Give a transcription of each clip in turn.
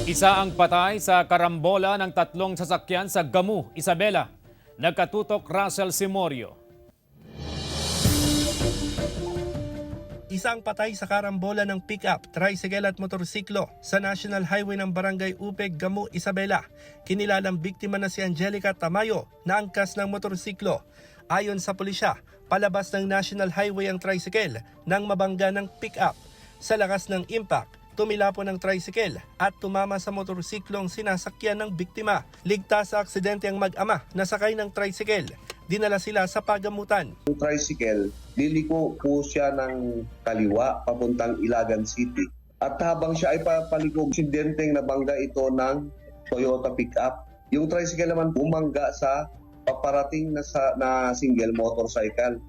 Isa ang patay sa karambola ng tatlong sasakyan sa Gamu, Isabela. Nagkatutok Russell Simorio. Isang patay sa karambola ng pick-up, tricycle at motorsiklo sa National Highway ng Barangay Upeg, Gamu, Isabela. Kinilalang biktima na si Angelica Tamayo na angkas ng motorsiklo. Ayon sa pulisya, palabas ng National Highway ang tricycle nang mabangga ng pick-up. Sa lakas ng impact, tumila po ng tricycle at tumama sa motorsiklong sinasakyan ng biktima. Ligtas sa aksidente ang mag-ama na sakay ng tricycle. Dinala sila sa pagamutan. Yung tricycle, liliko po siya ng kaliwa papuntang Ilagan City. At habang siya ay papaliko, aksidenteng nabangga ito ng Toyota pickup. Yung tricycle naman bumangga sa paparating na single motorcycle.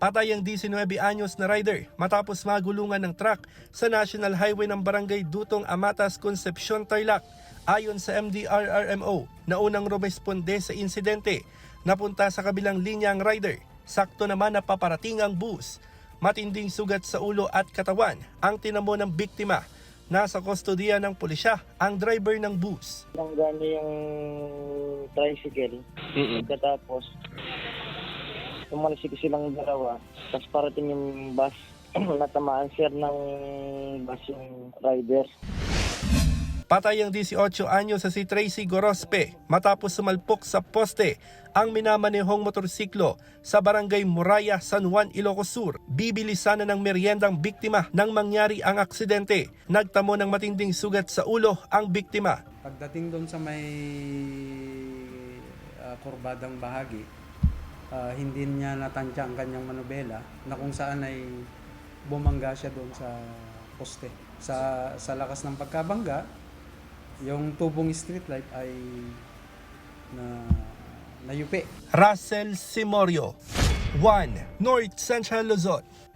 Patay ang 19 anyos na rider matapos magulungan ng truck sa National Highway ng Barangay Dutong Amatas, Concepcion, Tarlac. Ayon sa MDRRMO, na unang rumesponde sa insidente, napunta sa kabilang linya ang rider. Sakto naman na paparating ang bus. Matinding sugat sa ulo at katawan ang tinamo ng biktima. Nasa kustodiya ng pulisya ang driver ng bus. Gano'n yung tricycle. Pagkatapos, tumalasik silang dalawa. Tapos parating yung bus. Natamaan sir ng bus yung rider. Patay ang 18 anyos sa si Tracy Gorospe matapos sumalpok sa poste ang minamanehong motorsiklo sa Barangay Moraya, San Juan, Ilocos Sur. Bibili sana ng meriendang biktima nang mangyari ang aksidente. Nagtamo ng matinding sugat sa ulo ang biktima. Pagdating doon sa may kurbadang bahagi, hindi niya natansya ang kanyang manubela na kung saan ay bumangga siya doon sa poste. Sa lakas ng pagkabangga, yung tubong street light ay nayupi. Russell Simorio, 1 North Central Luzon.